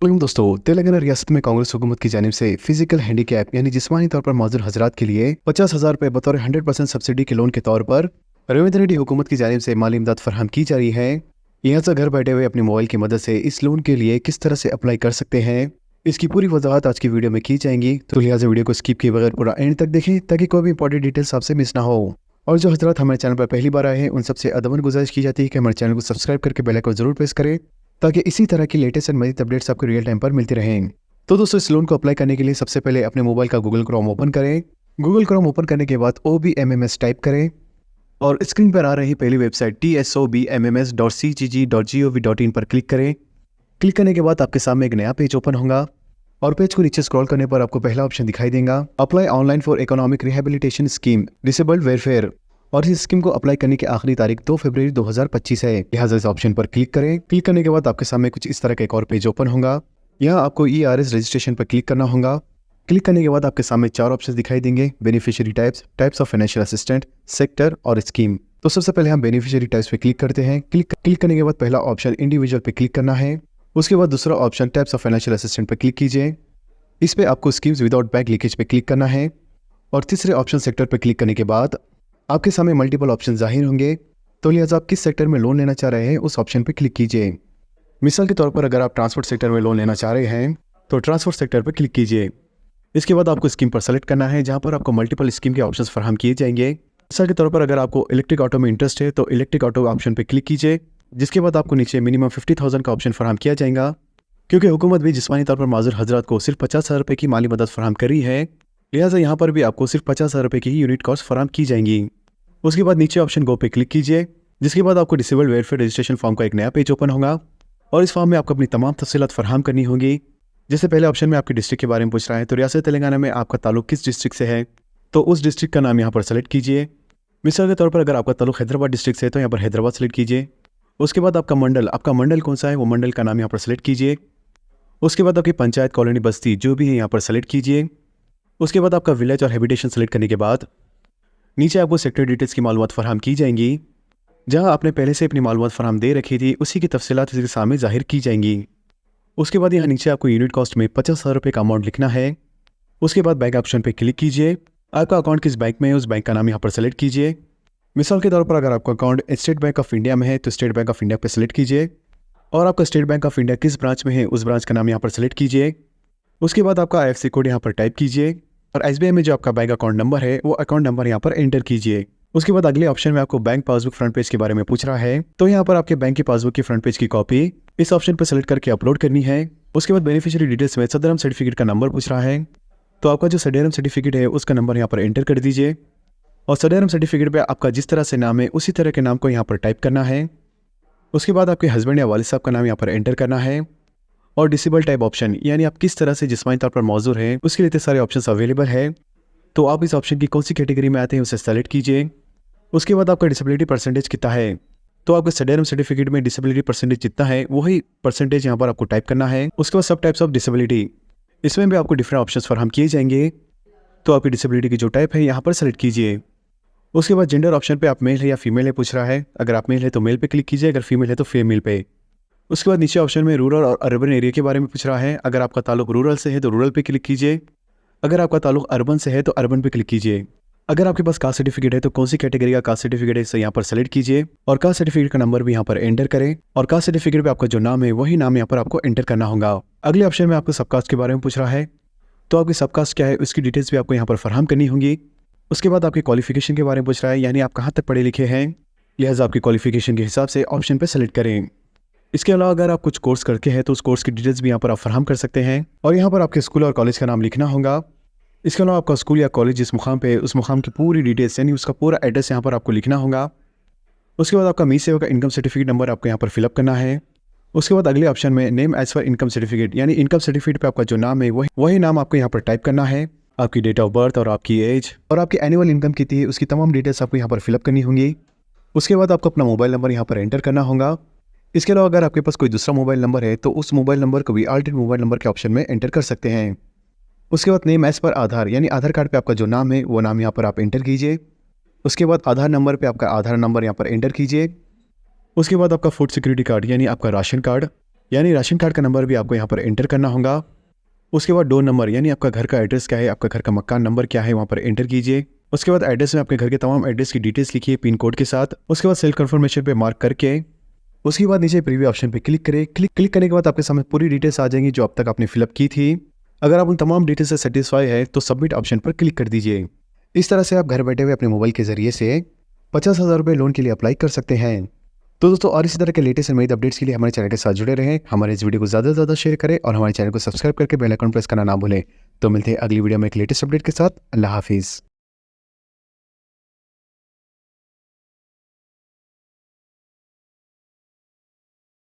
वालेकुम दोस्तों, तेलंगाना रियासत में कांग्रेस हुकूमत की जानिब से फिजिकल हैंडीकैप यानी जिस्मानी तौर पर माजूर हजरात के लिए 50,000 रुपये बतौर 100% सब्सिडी के लोन के तौर पर रेवंत रेड्डी हुकूमत की जानिब से माली इमदाद फराहम की जा रही है। लिहाजा घर बैठे हुए अपने मोबाइल की मदद से इस लोन के लिए किस तरह से अप्लाई कर सकते हैं, इसकी पूरी वजाहत आज की वीडियो में की जाएंगी। तो लिहाजा वीडियो को स्किप किए बगैर पूरा एंड तक देखें ताकि कोई भी इंपॉर्टेंट डिटेल्स आपसे मिस ना हो। और जो हजरात हमारे चैनल पर पहली बार आए हैं उन सबसे अदबन गुजारिश की जाती है कि हमारे चैनल को सब्सक्राइब करके बेल आइकन जरूर प्रेस करें ताकि इसी तरह की लेटेस्ट एंड मज़ीद अपडेट्स आपको रियल टाइम पर मिलती रहें। तो दोस्तों, इस लोन को अप्लाई करने के लिए सबसे पहले अपने मोबाइल का गूगल क्रोम ओपन करें। गूगल क्रोम ओपन करने के बाद OBMMS टाइप करें और स्क्रीन पर आ रही पहली वेबसाइट tsobmms.cgg.gov.in पर क्लिक करें। क्लिक करने के बाद आपके सामने एक नया पेज ओपन होगा और पेज को नीचे स्क्रॉल करने पर आपको पहला ऑप्शन दिखाई देगा, apply online for economic rehabilitation scheme disabled welfare. और इस स्कीम को अप्लाई करने की आखिरी तारीख 2 फरवरी 2025 है। लिहाजा इस ऑप्शन पर क्लिक करें। क्लिक करने के बाद आपके सामने कुछ इस तरह का एक और पेज ओपन होगा। यहाँ आपको ERS रजिस्ट्रेशन पर क्लिक करना होगा। क्लिक करने के बाद आपके सामने 4 ऑप्शन दिखाई देंगे, beneficiary types of financial assistant, sector और स्कीम। तो सबसे पहले हम बेनिफिशियरी टाइप्स पे क्लिक करते हैं। क्लिक करने के बाद पहला ऑप्शन इंडिविजुअल पे क्लिक करना है। उसके बाद दूसरा option types of financial assistant पर क्लिक कीजिए। इस पे आपको स्कीम्स विदाउट बैंक लीकेज पे क्लिक करना है और तीसरे ऑप्शन सेक्टर पर क्लिक करने के बाद आपके सामने मल्टीपल ऑप्शन जाहिर होंगे। तो लिहाजा आप किस सेक्टर में लोन लेना चाह रहे हैं उस ऑप्शन पर क्लिक कीजिए। मिसाल के तौर पर अगर आप ट्रांसपोर्ट सेक्टर में लोन लेना चाह रहे हैं तो ट्रांसपोर्ट सेक्टर पर क्लिक कीजिए। इसके बाद आपको स्कीम पर सेलेक्ट करना है जहां पर आपको मल्टीपल स्कीम के ऑप्शंस फराहम किए जाएंगे। मिसाल के तौर पर अगर आपको इलेक्ट्रिक ऑटो में इंटरेस्ट है तो इलेक्ट्रिक ऑटो ऑप्शन पर क्लिक कीजिए, जिसके बाद आपको नीचे मिनिमम 50,000 का ऑप्शन फराहम किया जाएगा। क्योंकि हुकूमत भी जिस्मानी तौर पर माजूर हजरात को सिर्फ 50,000 रुपये की माली मदद फराहम कर रही है, लिहाजा यहाँ पर भी आपको सिर्फ 50,000 रुपये की यूनिट कॉस्ट फराहम की जाएंगी। उसके बाद नीचे ऑप्शन गो पे क्लिक कीजिए, जिसके बाद आपको डिसेबल्ड वेलफेयर रजिस्ट्रेशन फॉर्म का एक नया पेज ओपन होगा और इस फॉर्म में आपको अपनी तमाम तफसीलात फराहम करनी होगी। जैसे पहले ऑप्शन में आपके डिस्ट्रिक्ट के बारे में पूछ रहा है, तो रियासत तेलंगाना में आपका ताल्लुक किस डिस्ट्रिक्ट से है, तो उस डिस्ट्रिक्ट का नाम यहाँ पर सेलेक्ट कीजिए। मिसाल के तौर पर अगर आपका ताल्लुक हैदराबाद डिस्ट्रिक्ट से है तो यहाँ पर हैदराबाद सेलेक्ट कीजिए। उसके बाद आपका मंडल कौन सा है वो मंडल का नाम यहाँ पर सेलेक्ट कीजिए। उसके बाद आपकी पंचायत, कॉलोनी, बस्ती जो भी है यहाँ पर सेलेक्ट कीजिए। उसके बाद आपका विलेज और हैबिटेशन सेलेक्ट करने के बाद नीचे आपको सेक्टर डिटेल्स की मालूमात फराहम की जाएंगी। जहां आपने पहले से अपनी मालूमात फराहम दे रखी थी उसी की तफसीलात इसके सामने जाहिर की जाएंगी। उसके बाद यहाँ नीचे आपको यूनिट कॉस्ट में 50,000 रुपये का अमाउंट लिखना है। उसके बाद बैंक ऑप्शन पर क्लिक कीजिए। आपका अकाउंट किस बैंक में है उस बैंक का नाम यहाँ पर सेलेक्ट कीजिए। मिसाल के तौर पर अगर आपका account state bank of India में है तो स्टेट बैंक ऑफ इंडिया पर सेलेक्ट कीजिए और आपका स्टेट बैंक ऑफ इंडिया किस ब्रांच में है उस ब्रांच का नाम यहाँ पर सेलेक्ट कीजिए। उसके बाद आपका IFSC कोड यहाँ पर टाइप कीजिए और SBI में जो आपका बैंक अकाउंट नंबर है वो अकाउंट नंबर यहाँ पर एंटर कीजिए। उसके बाद अगले ऑप्शन में आपको बैंक पासबुक फ्रंट पेज के बारे में पूछ रहा है, तो यहाँ पर आपके बैंक की पासबुक की फ्रंट पेज की कॉपी इस ऑप्शन पर सेलेक्ट करके अपलोड करनी है। उसके बाद बेनिफिशियरी डिटेल्स में सदरम सर्टिफिकेट का नंबर पूछ रहा है, तो आपका जो सदरम सर्टिफिकेट है उसका नंबर यहाँ पर एंटर कर दीजिए और सदरम सर्टिफिकेट पर आपका जिस तरह से नाम है उसी तरह के नाम को यहाँ पर टाइप करना है। उसके बाद आपके हस्बैंड या वालिद साहब का नाम यहाँ पर एंटर करना है और डिसेबल टाइप ऑप्शन यानी आप किस तरह से जिस्मानी तौर पर मौजूद हैं उसके लिए इतने सारे ऑप्शंस अवेलेबल है, तो आप इस ऑप्शन की कौन सी कैटेगरी में आते हैं उसे सेलेक्ट कीजिए। उसके बाद आपका डिसेबिलिटी परसेंटेज कितना है, तो आपके सडरम सर्टिफिकेट में डिसेबिलिटी परसेंटेज जितना है वही परसेंटेज यहाँ पर आपको टाइप करना है। उसके बाद सब टाइप्स ऑफ डिसेबिलिटी, इसमें भी आपको डिफरेंट ऑप्शंस फराहम किए जाएंगे, तो आपकी डिसेबिलिटी की जो टाइप है यहाँ पर सेलेक्ट कीजिए। उसके बाद जेंडर ऑप्शन पे आप मेल है या फीमेल है पूछ रहा है, अगर आप मेल है तो मेल पे क्लिक कीजिए, अगर फीमेल है तो फीमेल पे। उसके बाद नीचे ऑप्शन में रूरल और अर्बन एरिया के बारे में पूछ रहा है, अगर आपका ताल्लुक रूरल से है तो रूरल पे क्लिक कीजिए, अगर आपका ताल्लुक अर्बन से है तो अर्बन पे क्लिक कीजिए। अगर आपके पास कास्ट सर्टिफिकेट है तो कौन सी कैटेगरी का कास्ट सर्टिफिकेट है इसे यहाँ पर सेलेक्ट कीजिए और कास्ट सर्टिफिकेट का नंबर भी यहाँ पर एंटर करें और कास्ट सर्टिफिकेट पे आपका जो नाम है वही नाम यहाँ पर आपको एंटर करना होगा। अगले ऑप्शन में आपको सबकास्ट के बारे में पूछ रहा है, तो आपकी सबकास्ट क्या है उसकी डिटेल्स भी आपको यहाँ पर फराहम करनी होंगी। उसके बाद आपकी क्वालिफिकेशन के बारे में पूछ रहा है, यानी आप कहाँ तक पढ़े लिखे हैं, लिहाजा आपकी क्वालिफिकेशन के हिसाब से ऑप्शन पर सेलेक्ट करें। इसके अलावा अगर आप कुछ कोर्स करके हैं तो उस कोर्स की डिटेल्स भी यहाँ पर आप फराहम कर सकते हैं और यहाँ पर आपके स्कूल और कॉलेज का नाम लिखना होगा। इसके अलावा आपका स्कूल या कॉलेज जिस मुकाम पे है उस मुकाम की पूरी डिटेल्स यानी उसका पूरा एड्रेस यहाँ पर आपको लिखना होगा। उसके बाद आपका मी सेवा का इनकम सर्टिफिकेट नंबर आपको यहाँ पर फिलअप करना है। उसके बाद अगले ऑप्शन में name as per income certificate यानी इनकम सर्टिफिकेट पे आपका जो नाम है वही नाम आपको यहाँ पर टाइप करना है। आपकी डेट ऑफ बर्थ और आपकी एज और आपकी एनुअल इनकम कितनी है उसकी तमाम डिटेल्स आपको यहाँ पर फिलअप करनी होंगी। उसके बाद आपको अपना मोबाइल नंबर यहाँ पर एंटर करना होगा। इसके अलावा अगर आपके पास कोई दूसरा मोबाइल नंबर है तो उस मोबाइल नंबर को भी अल्टरनेट मोबाइल नंबर के ऑप्शन में एंटर कर सकते हैं। उसके बाद नेम एज पर आधार यानी आधार कार्ड पे आपका जो नाम है वो नाम यहाँ पर आप एंटर कीजिए। उसके बाद आधार नंबर पे आपका आधार नंबर यहाँ पर एंटर कीजिए। उसके बाद आपका फूड सिक्योरिटी कार्ड यानी आपका राशन कार्ड यानी राशन कार्ड का नंबर भी आपको यहाँ पर एंटर करना होगा। उसके बाद डोर नंबर यानी आपका घर का एड्रेस क्या है, आपका घर का मकान नंबर क्या है, वहाँ पर एंटर कीजिए। उसके बाद एड्रेस में आपके घर के तमाम एड्रेस की डिटेल्स लिखिए पिन कोड के साथ। उसके बाद सेल्फ कंफर्मेशन पे मार्क करके उसके बाद नीचे प्रीव्यू ऑप्शन पे क्लिक करें। क्लिक करने के बाद आपके सामने पूरी डिटेल्स आ जाएंगी जो अब तक आपने फिलअप की थी। अगर आप उन तमाम डिटेल्स से सेटिस्फाई है तो सबमिट ऑप्शन पर क्लिक कर दीजिए। इस तरह से आप घर बैठे हुए अपने मोबाइल के जरिए से 50,000 रुपये लोन के लिए अप्लाई कर सकते हैं। तो दोस्तों और इसी तरह के लेटेस्ट एंड नई अपडेट्स के लिए हमारे चैनल के साथ जुड़े रहें। हमारे इस वीडियो को ज़्यादा से ज़्यादा शेयर करें और हमारे चैनल को सब्सक्राइब करके बेल आइकन प्रेस करना ना भूलें। तो मिलते हैं अगली वीडियो में एक लेटेस्ट अपडेट के साथ। अल्लाह हाफिज़।